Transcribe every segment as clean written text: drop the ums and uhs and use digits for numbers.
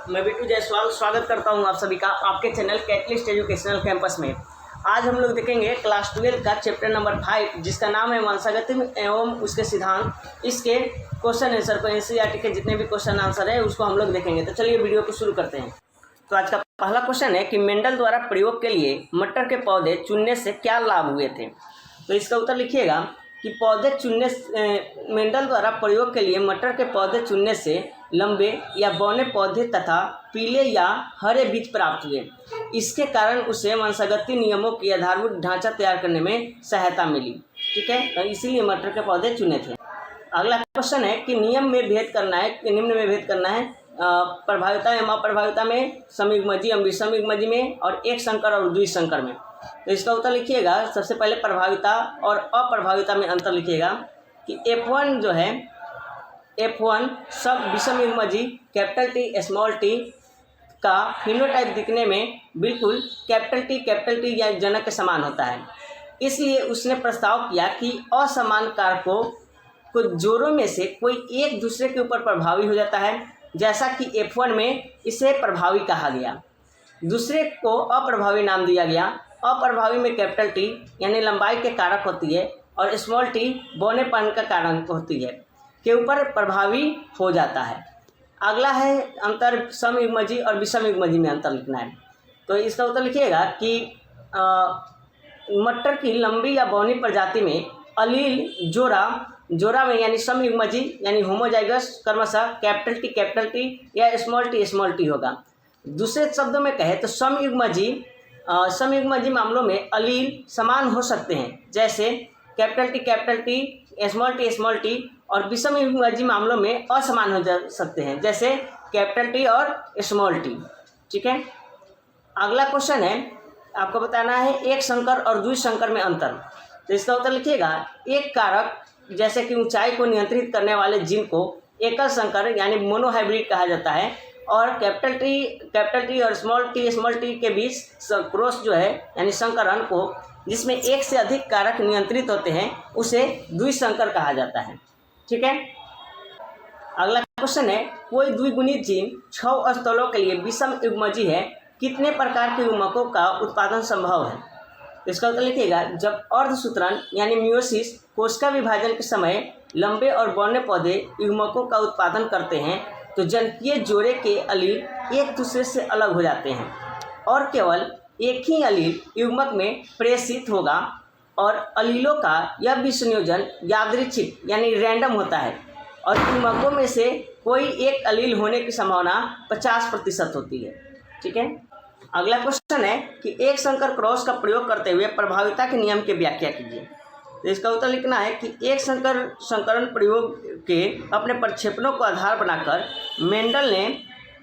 मैं बिट्टू जायसवाल स्वागत करता हूं आप सभी का आपके चैनल कैटलिस्ट एजुकेशनल कैंपस में। आज हम लोग देखेंगे क्लास 12 का चैप्टर नंबर 5 जिसका नाम है वंशागति एवं उसके सिद्धांत। इसके क्वेश्चन आंसर को एनसीईआरटी के जितने भी क्वेश्चन आंसर है उसको हम लोग देखेंगे। तो चलिए वीडियो को शुरू करते हैं। तो आज का पहला क्वेश्चन है कि मेंडल द्वारा प्रयोग के लिए मटर के पौधे चुनने से क्या लाभ हुए थे। तो इसका उत्तर लिखिएगा कि पौधे चुनने मेंडल द्वारा प्रयोग के लिए मटर के पौधे चुनने से लंबे या बौने पौधे तथा पीले या हरे बीज प्राप्त हुए। इसके कारण उसे वंशागति नियमों की आधारभूत ढांचा तैयार करने में सहायता मिली। ठीक है, तो इसीलिए मटर के पौधे चुने थे। अगला क्वेश्चन है कि नियम में भेद करना है कि निम्न में भेद करना है प्रभाविता एवं अप्रभाविता में, समिगमजी एवं विषमयुग्मजी में और एक संकर और द्विसंकर में। तो इसका उत्तर लिखिएगा। सबसे पहले प्रभाविता और अप्रभाविता में अंतर लिखिएगा कि F1 जो है F1 सब विषमयुग्मजी कैपिटल टी स्मॉल टी का फिनोटाइप दिखने में बिल्कुल कैपिटल टी या जनक के समान होता है। इसलिए उसने प्रस्ताव किया कि असमान कारकों को जोड़ों में से कोई एक दूसरे के ऊपर प्रभावी हो जाता है, जैसा कि F1 में इसे प्रभावी कहा गया, दूसरे को अप्रभावी नाम दिया गया। अप्रभावी में कैपिटल टी यानी लंबाई के कारक होती है और स्मॉल टी बौनेपन का कारक होती है के ऊपर प्रभावी हो जाता है। अगला है अंतर समयुग्मजी और विषमयुग्मजी में अंतर लिखना है। तो इसका उत्तर लिखिएगा कि मटर की लंबी या बौनी प्रजाति में अलील जोड़ा में यानी समयुग्मजी यानी होमोजाइगस क्रमशः कैपिटल टी या स्मॉल टी होगा। दूसरे शब्दों में कहे तो समयुग्मजी मामलों में अलील समान हो सकते हैं, जैसे कैपिटल टी स्मॉल टी और विषमयुग्मजी मामलों में असमान हो जा सकते हैं, जैसे कैपिटल टी और स्मॉल टी। ठीक है, अगला क्वेश्चन है आपको बताना है एक संकर और द्विसंकर में अंतर। तो इसका उत्तर लिखिएगा एक कारक जैसे कि ऊंचाई को नियंत्रित करने वाले जीन को एकल संकर यानी मोनोहाइब्रिड कहा जाता है, और कैपिटल टी और स्मॉल टी के बीच क्रॉस जो है यानी संकरण को जिसमें एक से अधिक कारक नियंत्रित होते हैं उसे द्विसंकर कहा जाता है। ठीक है, अगला क्वेश्चन है कोई द्विगुणित जीन 6 स्थलों के लिए विषमयुग्मजी है, कितने प्रकार के युग्मकों का उत्पादन संभव है। तो इसका उत्तर लिखिएगा जब अर्धसूत्रण यानी मियोसिस कोशिका विभाजन के समय लंबे और बौने पौधे युग्मकों का उत्पादन करते हैं तो जनकीय जोड़े के अलील एक दूसरे से अलग हो जाते हैं और केवल एक ही अलील युग्मक में प्रेषित होगा और अलीलों का यह विसंयोजन यादृच्छिक यानी रैंडम होता है और युग्मकों में से कोई एक अलील होने की संभावना 50% होती है। ठीक है, अगला क्वेश्चन है कि एक संकर क्रॉस का प्रयोग करते हुए प्रभाविता के नियम की व्याख्या कीजिए। तो इसका उत्तर लिखना है कि एक संकरण प्रयोग के अपने प्रक्षेपणों को आधार बनाकर मेंडल ने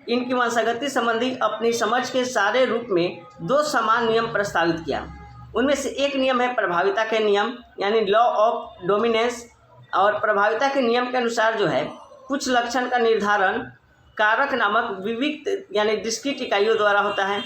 इनकी वंशागति संबंधी अपनी समझ के सारे रूप में 2 समान नियम प्रस्तावित किया। उनमें से एक नियम है प्रभाविता के नियम यानी लॉ ऑफ डोमिनेंस, और प्रभाविता के नियम के अनुसार जो है कुछ लक्षण का निर्धारण कारक नामक विविक्त यानी डिस्क्रीट इकाइयों द्वारा होता है।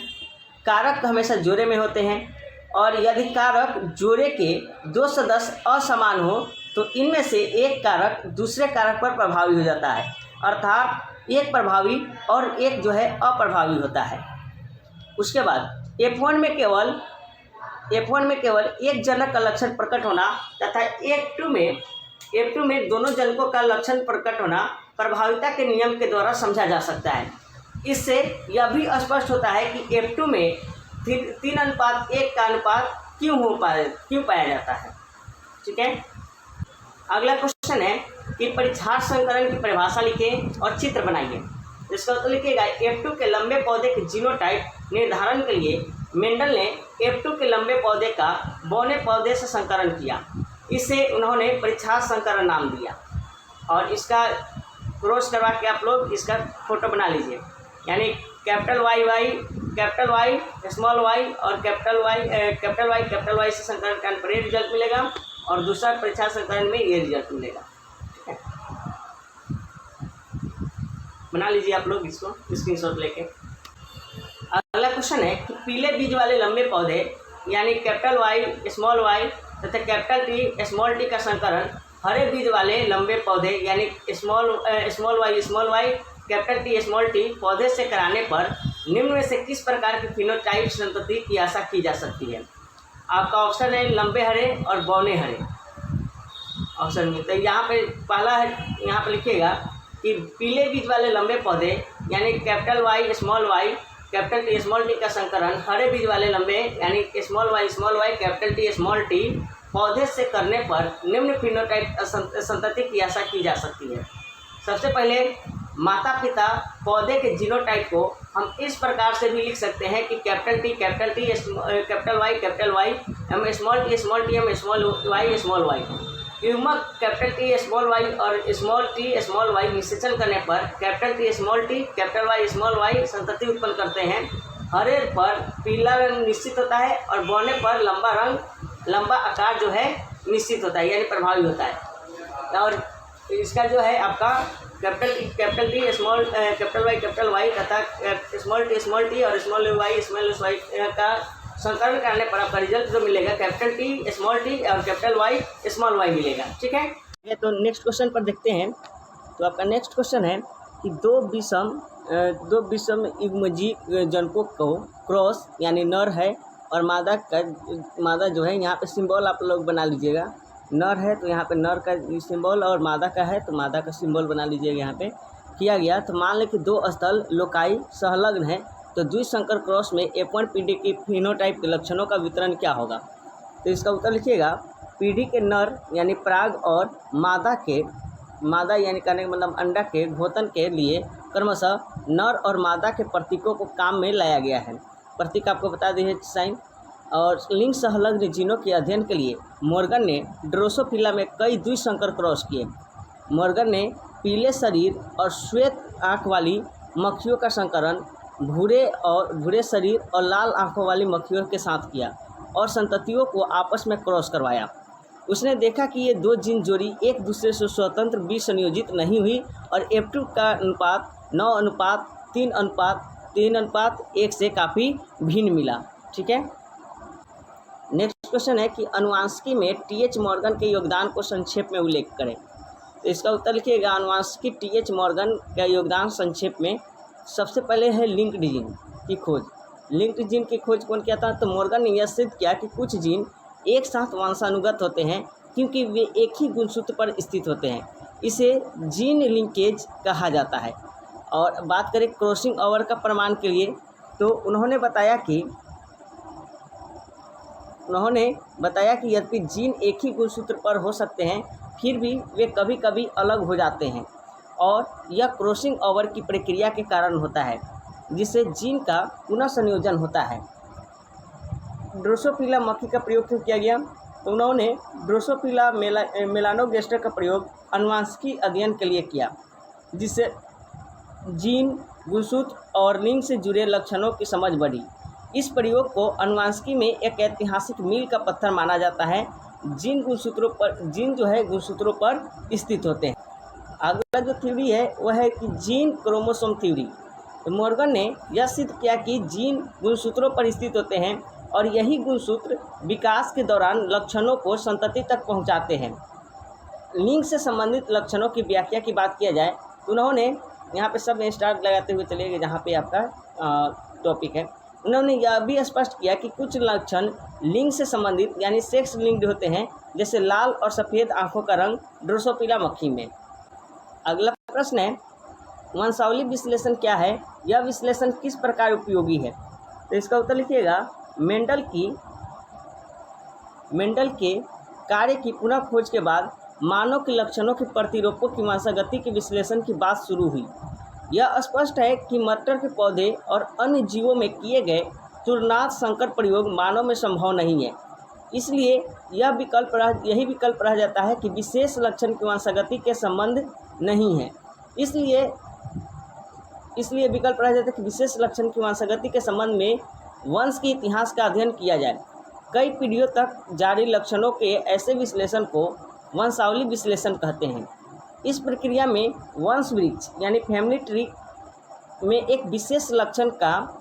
कारक हमेशा जोड़े में होते हैं और यदि कारक जोड़े के 2 सदस्य असमान हो तो इनमें से एक कारक दूसरे कारक पर प्रभावी हो जाता है, अर्थात एक प्रभावी और एक जो है अप्रभावी होता है। उसके बाद F1 में केवल एक जनक का लक्षण प्रकट होना तथा F2 में दोनों जनकों का लक्षण प्रकट होना प्रभाविता के नियम के द्वारा समझा जा सकता है। इससे यह भी स्पष्ट होता है कि F2 में 3:1 का अनुपात क्यों पाया जाता है। ठीक है, अगला क्वेश्चन है कि परीक्षार्थ संकरण की परिभाषा लिखें और चित्र बनाइए। इसका उत्तर लिखिएगा F2 के लंबे पौधे के जीनोटाइप निर्धारण के लिए मेंडल ने F2 के लंबे पौधे का बौने पौधे से संकरण किया। इसे उन्होंने परीक्षार्थ संकरण नाम दिया और इसका क्रॉस करवा के आप लोग इसका फोटो बना लीजिए, यानी कैपिटल वाई स्मॉल वाई और कैपिटल वाई से संकरण करने पर ये रिजल्ट मिलेगा और दूसरा परीक्षा संकरण में ये रिजल्ट मिलेगा। ठीक है, बना लीजिए आप लोग इसको स्क्रीनशॉट लेके। अगला क्वेश्चन है कि पीले बीज वाले लंबे पौधे यानी कैपिटल वाई स्मॉल वाई तथा कैपिटल टी स्मॉल टी का संकरण हरे बीज वाले लंबे पौधे यानी small Y capital T small T पौधे से कराने पर निम्न में से किस प्रकार की फिनोटाइप संतति की आशा की जा सकती है? आपका ऑप्शन है लंबे हरे और बौने हरे ऑप्शन में। तो यहाँ पे पहला है, यहाँ पर लिखिएगा कि पीले बीज वाले लंबे पौधे यानी capital Y capital T small T का संकरण हरे बीज वाले लंबे यानी small Y capital T small T पौधे से करने पर निम्न फिनोटाइप संतति की आशा की जा सकती है। सबसे पहले माता पिता पौधे के जीनोटाइप को हम इस प्रकार से भी लिख सकते हैं कि कैपिटल टी कैपिटल वाई एम स्मॉल टी एम स्मॉल वाई युग्मक कैपिटल टी स्मॉल वाई और टी स्मॉल वाई निषेचन करने पर capital T capital Y small Y संतति उत्पन्न करते हैं। हरे पर पीला रंग निश्चित होता है और बौने पर लंबा आकार जो है निश्चित होता है यानी प्रभावी होता है। और इसका जो है आपका कैपिटल टी कैपिटल वाई तथा स्मॉल टी और स्मॉल वाई का संकलन करने पर आपका रिजल्ट जो मिलेगा कैपिटल टी स्मॉल टी और कैपिटल वाई स्मॉल वाई मिलेगा। ठीक है, तो नेक्स्ट क्वेश्चन पर देखते हैं। तो आपका नेक्स्ट क्वेश्चन है कि दो विषम युग्मजीव जनकों को क्रॉस यानी नर है और मादा जो है, यहाँ पे सिंबल आप लोग बना लीजिएगा। नर है तो यहाँ पे नर का सिंबल और मादा का है तो मादा का सिंबल बना लीजिएगा। यहाँ पे किया गया तो मान लें कि दो स्थल लोकाई संलग्न है तो द्विसंकर क्रॉस में F1 पीढ़ी की फिनोटाइप के लक्षणों का वितरण क्या होगा? तो इसका उत्तर लिखिएगा पीढ़ी के नर यानी पराग और मादा यानी कहने का मतलब अंडा के घोतन के लिए क्रमशः नर और मादा के प्रतीकों को काम में लाया गया है। प्रतीक आपको बता दिए साइन। और लिंग संलग्न जीनों के अध्ययन के लिए मॉर्गन ने ड्रोसोफिला में कई द्विसंकर क्रॉस किए। मॉर्गन ने पीले शरीर और श्वेत आँख वाली मक्खियों का संकरण भूरे शरीर और लाल आंखों वाली मक्खियों के साथ किया और संततियों को आपस में क्रॉस करवाया। उसने देखा कि ये दो जीन जोड़ी एक दूसरे से स्वतंत्र विसंयोजित नहीं हुई और F2 का अनुपात 9:3:1 से काफ़ी भिन्न मिला। ठीक है, नेक्स्ट क्वेश्चन है कि अनुवांशिकी में TH मॉर्गन के योगदान को संक्षेप में उल्लेख करें। तो इसका उत्तर लिखिएगा अनुवांशिकी TH मॉर्गन का योगदान संक्षेप में सबसे पहले है लिंक्ड जीन की खोज। लिंक्ड जीन की खोज कौन किया था? तो मॉर्गन ने यह सिद्ध किया कि कुछ जीन एक साथ वंशानुगत होते हैं क्योंकि वे एक ही गुणसूत्र पर स्थित होते हैं। इसे जीन लिंकेज कहा जाता है। और बात करें क्रॉसिंग ओवर का प्रमाण के लिए तो उन्होंने बताया कि यद्यपि जीन एक ही गुणसूत्र पर हो सकते हैं फिर भी वे कभी कभी अलग हो जाते हैं और यह क्रॉसिंग ओवर की प्रक्रिया के कारण होता है जिससे जीन का पुनः संयोजन होता है। ड्रोसोफिला मक्खी का प्रयोग क्यों किया गया? तो उन्होंने ड्रोसोफिला मेलानोगेस्टर का प्रयोग अनुवांशिकी अध्ययन के लिए किया जिससे जीन गुणसूत्र और लिंग से जुड़े लक्षणों की समझ बढ़ी। इस प्रयोग को अनुवांशिकी में एक ऐतिहासिक मील का पत्थर माना जाता है। जीन जो है गुणसूत्रों पर स्थित होते हैं। अगला जो थ्योरी है वह है कि जीन क्रोमोसोम थ्योरी। तो मॉर्गन ने यह सिद्ध किया कि जीन गुणसूत्रों पर स्थित होते हैं और यही गुणसूत्र विकास के दौरान लक्षणों को संतति तक पहुंचाते हैं। लिंग से संबंधित लक्षणों की व्याख्या की बात किया जाए तो उन्होंने यहाँ पे सब स्टार लगाते हुए चले गए जहाँ पे आपका टॉपिक है। उन्होंने यह भी स्पष्ट किया कि कुछ लक्षण लिंग से संबंधित यानी सेक्स लिंक्ड होते हैं जैसे लाल और सफ़ेद आँखों का रंग ड्रोसोफिला मक्खी में। अगला प्रश्न है वंशावली विश्लेषण क्या है? यह विश्लेषण किस प्रकार उपयोगी है? तो इसका उत्तर लिखिएगा मेंडल के कार्य की पुनः खोज के बाद मानव के लक्षणों के प्रतिरूपों की वंशागति के विश्लेषण की बात शुरू हुई। यह स्पष्ट है कि मटर के पौधे और अन्य जीवों में किए गए तुलनात्मक संकर प्रयोग मानव में संभव नहीं है। इसलिए यही विकल्प रह जाता है कि विशेष लक्षण की वंशागति के संबंध नहीं है। इसलिए विकल्प रह जाता है कि विशेष लक्षण की वंशागति के संबंध में वंश के इतिहास का अध्ययन किया जाए। कई पीढ़ियों तक जारी लक्षणों के ऐसे विश्लेषण को वंशावली विश्लेषण कहते हैं। इस प्रक्रिया में वंश वृक्ष यानी फैमिली ट्री में एक विशेष लक्षण का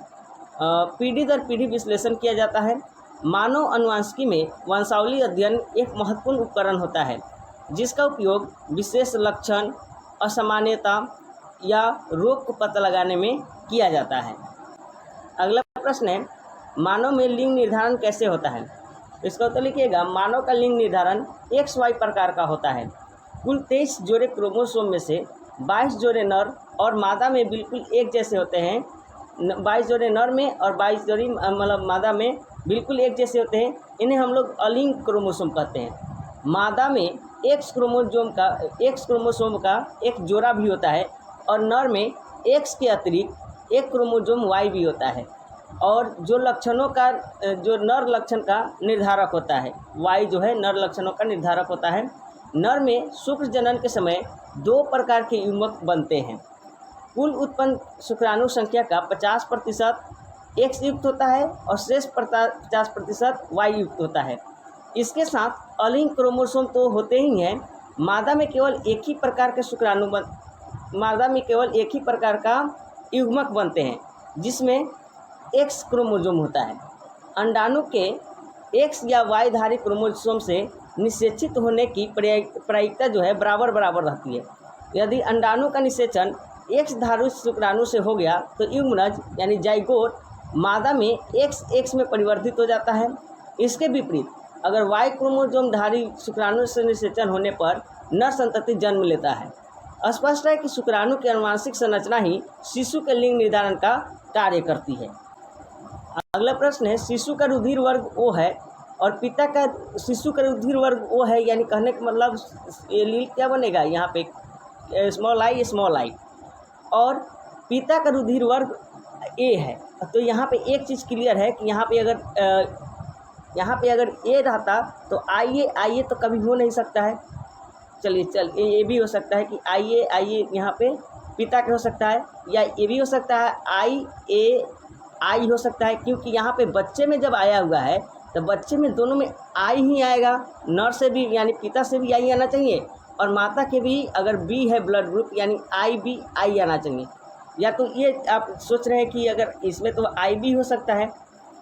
पीढ़ी दर पीढ़ी विश्लेषण किया जाता है। मानव अनुवांशिकी में वंशावली अध्ययन एक महत्वपूर्ण उपकरण होता है जिसका उपयोग विशेष लक्षण, असामान्यता या रोग को पता लगाने में किया जाता है। अगला प्रश्न है, मानव में लिंग निर्धारण कैसे होता है? इसका उत्तर लिखिएगा, मानव का लिंग निर्धारण XY प्रकार का होता है। कुल 23 जोड़े क्रोमोसोम में से 22 जोड़े नर और मादा में बिल्कुल एक जैसे होते हैं। 22 जोड़े नर में और 22 जोड़ी मतलब मादा में बिल्कुल एक जैसे होते हैं। इन्हें हम लोग अलिंग क्रोमोसोम कहते हैं। मादा में X क्रोमोसोम का एक जोड़ा भी होता है और नर में X के अतिरिक्त एक क्रोमोसोम Y भी होता है। और जो नर लक्षण का निर्धारक होता है, Y जो है नर लक्षणों का निर्धारक होता है। नर में शुक्र जनन के समय 2 प्रकार के युग्मक बनते हैं। कुल उत्पन्न शुक्राणु संख्या का 50% X युक्त होता है और शेष 50% Y युक्त होता है। इसके साथ अलिंग क्रोमोसोम तो होते ही हैं। मादा में केवल एक ही प्रकार का युग्मक बनते हैं जिसमें X क्रोमोसोम होता है। अंडाणु के X या Y धारी क्रोमोसोम से निषेचित होने की प्रायिकता जो है बराबर रहती है। यदि अंडाणु का निषेचन X धारू शुक्राणु से हो गया तो युग्मनज यानी जाइगोट मादा में XX में परिवर्तित हो जाता है। इसके विपरीत अगर Y क्रोमोसोम धारी शुक्राणु से निषेचन होने पर नर संतति जन्म लेता है। स्पष्ट है कि शुक्राणु की आनुवंशिक संरचना ही शिशु के लिंग निर्धारण का कार्य करती है। अगला प्रश्न है, शिशु का रुधिर वर्ग O है और पिता का शिशु का रुधिर वर्ग O है, यानी कहने का मतलब एलील क्या बनेगा यहाँ पे स्मॉल आई और पिता का रुधिर वर्ग A है। तो यहाँ पे एक चीज़ क्लियर है कि यहाँ पे अगर A रहता तो IA तो कभी हो नहीं सकता है। चलिए ये भी हो सकता है कि IA यहाँ पे पिता का हो सकता है, या ये भी हो सकता है I हो सकता है, क्योंकि यहाँ पे बच्चे में जब आया हुआ है तो बच्चे में दोनों में I ही आएगा। नर से भी यानी पिता से भी I आना चाहिए और माता के भी अगर B है ब्लड ग्रुप यानी I आना चाहिए। या तो ये आप सोच रहे हैं कि अगर इसमें तो IB हो सकता है,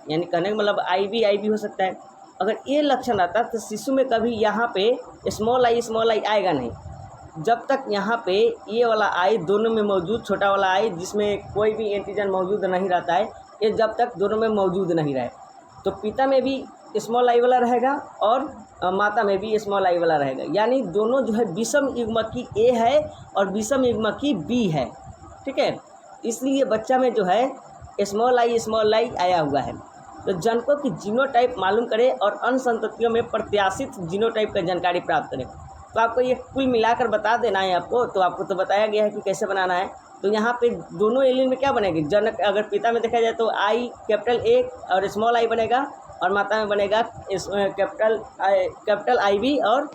यानी कहने का मतलब IB हो सकता है। अगर ये लक्षण आता तो शिशु में कभी यहाँ पे स्मॉल आई आएगा नहीं, जब तक यहाँ पे ये वाला I दोनों में मौजूद, छोटा वाला I जिसमें कोई भी एंटीजन मौजूद नहीं रहता है, ये जब तक दोनों में मौजूद नहीं रहे तो पिता में भी स्मॉल आई वाला रहेगा और माता में भी स्मॉल आई वाला रहेगा। यानी दोनों जो है विषम युग्मक की A है और विषम युग्मक की B है। ठीक है, इसलिए बच्चा में जो है स्मॉल आई आया हुआ है। तो जनकों की जीनोटाइप मालूम करें और अन्य संततियों में प्रत्याशित जीनोटाइप का जानकारी प्राप्त करें। तो आपको ये कुल मिलाकर बता देना है आपको, तो आपको तो बताया गया है कि कैसे बनाना है। तो यहाँ पे दोनों एलील में क्या बनेगी, जनक अगर पिता में देखा जाए तो कैपिटल A और स्मॉल आई बनेगा और माता में बनेगा कैपिटल IB और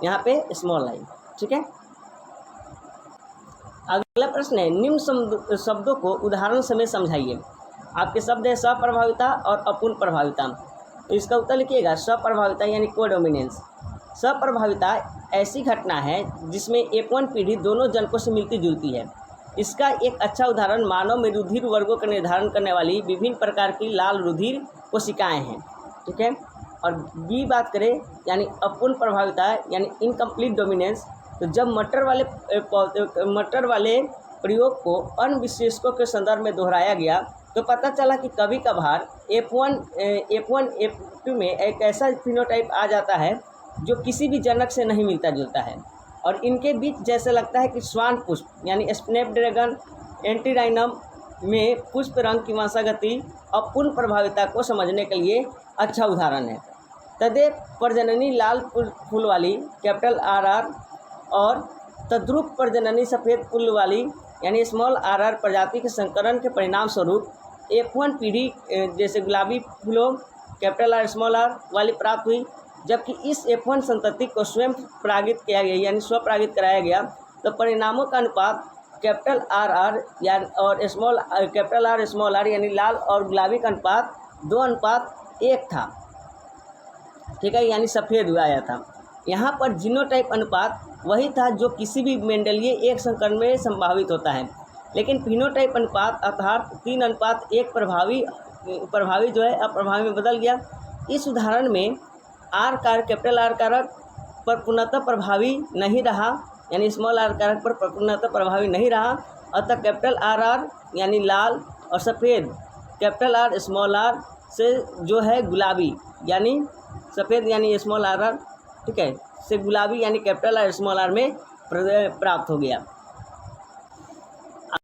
यहाँ पे स्मॉल आई। ठीक है, अगला प्रश्न है, निम्न शब्दों को उदाहरण समेत समझाइए। आपके शब्द है सप्रभाविता और अपूर्ण प्रभाविता। तो इसका उत्तर लिखिएगा, सप्रभाविता यानी कोडोमिनेंस। सप्रभाविता ऐसी घटना है जिसमें F1 पीढ़ी दोनों जनकों से मिलती जुलती है। इसका एक अच्छा उदाहरण मानव में रुधिर वर्गों का निर्धारण करने वाली विभिन्न प्रकार की लाल रुधिर कोशिकाएं हैं। ठीक है, और B बात करें यानी अपूर्ण प्रभाविता यानी इनकम्प्लीट डोमिनेंस। तो जब मटर वाले प्रयोग को अन्य विशेषकों के संदर्भ में दोहराया गया तो पता चला कि कभी कभार F1 F2 में एक ऐसा फिनोटाइप आ जाता है जो किसी भी जनक से नहीं मिलता जुलता है और इनके बीच जैसे लगता है कि श्वान पुष्प यानी स्नैपड्रैगन एंटीराइनम में पुष्प रंग की वंशागति अपूर्ण प्रभाविता को समझने के लिए अच्छा उदाहरण है। तदेव प्रजननी लाल फूल वाली कैपिटल RR और तद्रुप प्रजननी सफ़ेद फूल वाली यानी स्मॉल RR प्रजाति के संकरण के परिणाम स्वरूप F1 पीढ़ी जैसे गुलाबी फूलों कैपिटल R स्मॉल r वाली प्राप्त हुई, जबकि इस F1 संतति को स्वयं परागित किया गया यानी स्वपरागित कराया गया तो परिणामों का अनुपात कैपिटल RR या और कैपिटल R स्मॉल r यानी लाल और गुलाबी का अनुपात 2:1 था। ठीक है, यानी सफ़ेद हुआ आया था। यहाँ पर जीनोटाइप अनुपात वही था जो किसी भी मेंडलीय एक संकरण में संभावित होता है, लेकिन फिनोटाइप अनुपात अर्थात 3:1 प्रभावी जो है अप्रभावी में बदल गया। इस उदाहरण में कैपिटल R कारक पर पूर्णतः प्रभावी नहीं रहा यानी स्मॉल r कारक पर पूर्णतः प्रभावी नहीं रहा, अतः कैपिटल आर आर यानी लाल और सफ़ेद, कैपिटल आर स्मॉल आर से जो है गुलाबी यानी सफ़ेद यानी स्मॉल आर आर, ठीक है, से गुलाबी यानी कैपिटल आर स्मॉल आर में प्राप्त हो गया।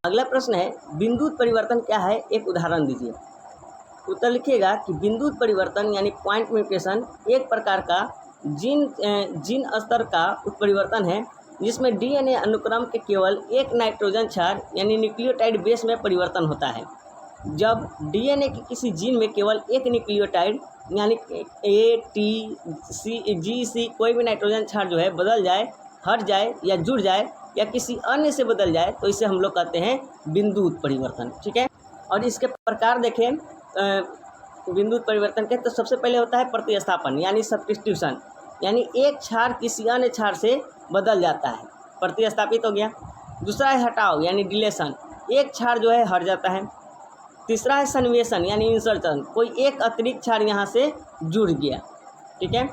अगला प्रश्न है बिंदु परिवर्तन क्या है, एक उदाहरण दीजिए। उत्तर लिखिएगा कि बिंदु परिवर्तन यानी पॉइंट म्यूटेशन एक प्रकार का जीन स्तर का उत्परिवर्तन है जिसमें डीएनए अनुक्रम के केवल एक नाइट्रोजन क्षार यानी न्यूक्लियोटाइड बेस में परिवर्तन होता है। जब डीएनए के किसी जीन में केवल एक न्यूक्लियोटाइड यानी ए टी सी जी सी कोई भी नाइट्रोजन क्षार जो है बदल जाए, हट जाए या जुड़ जाए या किसी अन्य से बदल जाए तो इसे हम लोग कहते हैं बिंदु उत्परिवर्तन, ठीक है। और इसके प्रकार देखें बिंदु परिवर्तन के, तो सबसे पहले होता है प्रतिस्थापन यानी सब्स्टिट्यूशन, यानी एक क्षार किसी अन्य क्षार से बदल जाता है, प्रतिस्थापित हो गया। दूसरा है हटाव यानी डिलेशन, एक क्षार जो है हट जाता है। तीसरा है सन्निवेशन यानी इंसर्शन, कोई एक अतिरिक्त क्षार यहाँ से जुड़ गया, ठीक है।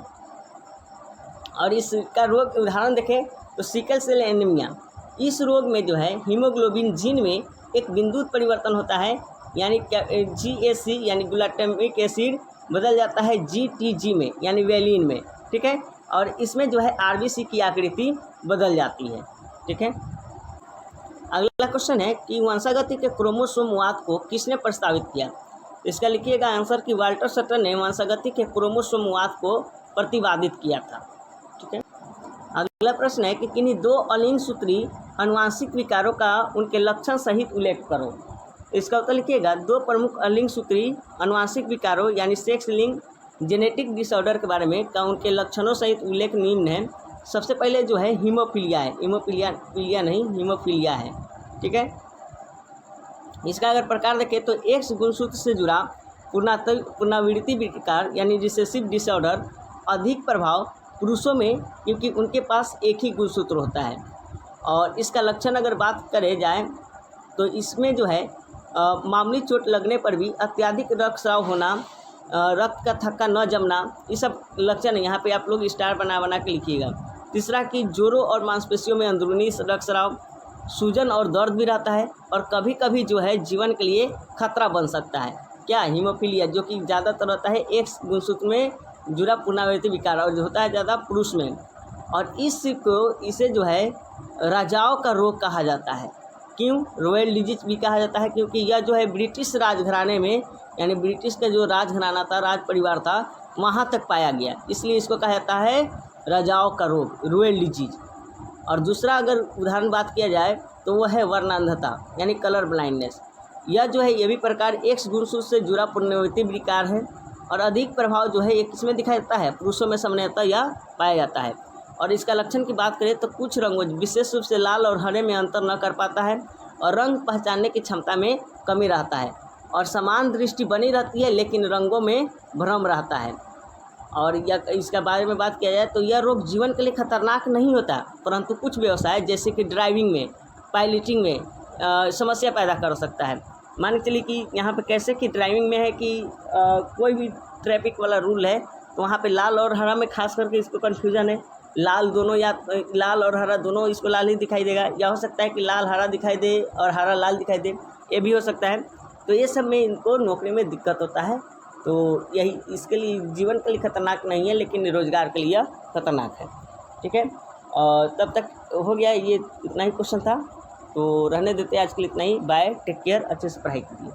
और इसका रोग उदाहरण देखें तो सिकल सेल एनीमिया, इस रोग में जो है हीमोग्लोबिन जीन में एक बिंदु परिवर्तन होता है यानी GAC यानी ग्लूटामिक एसिड बदल जाता है GTG में यानी वेलिन में, ठीक है। और इसमें जो है RBC की आकृति बदल जाती है, ठीक है। अगला क्वेश्चन है कि वंशागति के क्रोमोसोमवाद को किसने प्रस्तावित किया। इसका लिखिएगा आंसर कि वाल्टर सटर ने वंशागति के क्रोमोसोमवाद को प्रतिपादित किया था, ठीक है। अगला प्रश्न है कि किन्हीं दो अलिंग सूत्री अनुवांशिक विकारों का उनके लक्षण सहित उल्लेख करो। इसका उत्तर लिखिएगा दो प्रमुख अलिंग सूत्री अनुवांशिक विकारों यानी सेक्स लिंक जेनेटिक डिसऑर्डर के बारे में का उनके लक्षणों सहित उल्लेख निम्न है। सबसे पहले जो है हीमोफीलिया है, हीमोफीलिया है, ठीक है। इसका अगर प्रकार देखें तो एक्स गुणसूत्र से जुड़ा पुनरावृत्ति विकार यानी रिसेसिव डिसऑर्डर अधिक प्रभाव पुरुषों में क्योंकि उनके पास एक ही गुणसूत्र होता है। और इसका लक्षण अगर बात करे जाए तो इसमें जो है मामूली चोट लगने पर भी अत्यधिक रक्तस्राव होना, रक्त का थक्का न जमना, ये सब लक्षण है। यहाँ पे आप लोग स्टार बना के लिखिएगा। तीसरा कि जोड़ों और मांसपेशियों में अंदरूनी रक्तस्राव, सूजन और दर्द भी रहता है और कभी कभी जो है जीवन के लिए खतरा बन सकता है। क्या हीमोफीलिया जो कि ज़्यादातर होता है एक्स गुणसूत्र में जुड़ा पुनरावृत्ति विकार और जो होता है ज़्यादा पुरुष में। और इसे जो है राजाओं का रोग कहा जाता है। क्यों रॉयल डिजीज भी कहा जाता है? क्योंकि यह जो है ब्रिटिश राजघराने में यानी ब्रिटिश का जो राजघराना था, राज परिवार था, वहाँ तक पाया गया, इसलिए इसको कहा जाता है राजाओं का रोग, रॉयल डिजीज। और दूसरा अगर उदाहरण बात किया जाए तो वह है वर्णांधता यानी कलर ब्लाइंडनेस। यह जो है ये भी प्रकार एक्स गुणसूत्र से जुड़ा पुनरावृत्ति विकार है और अधिक प्रभाव जो है ये किसमें दिखाई देता है? पुरुषों में सामान्यतः यह पाया जाता है। और इसका लक्षण की बात करें तो कुछ रंगों विशेष रूप से लाल और हरे में अंतर न कर पाता है और रंग पहचानने की क्षमता में कमी रहता है और समान दृष्टि बनी रहती है लेकिन रंगों में भ्रम रहता है। और यह इसके बारे में बात किया जाए तो यह रोग जीवन के लिए खतरनाक नहीं होता, परंतु कुछ व्यवसाय जैसे कि ड्राइविंग में, पायलटिंग में समस्या पैदा कर सकता है। मान के चलिए कि यहाँ पे कैसे कि ड्राइविंग में है कि कोई भी ट्रैफिक वाला रूल है तो वहाँ पे लाल और हरा में खास करके इसको कन्फ्यूजन है। लाल दोनों या लाल और हरा दोनों इसको लाल ही दिखाई देगा, या हो सकता है कि लाल हरा दिखाई दे और हरा लाल दिखाई दे, ये भी हो सकता है। तो ये सब में इनको नौकरी में दिक्कत होता है। तो यही इसके लिए जीवन के लिए खतरनाक नहीं है लेकिन रोज़गार के लिए खतरनाक है, ठीक है। और तब तक हो गया, ये इतना ही क्वेश्चन था, तो रहने देते हैं आज के लिए इतना ही। बाय, टेक केयर, अच्छे से पढ़ाई कीजिए।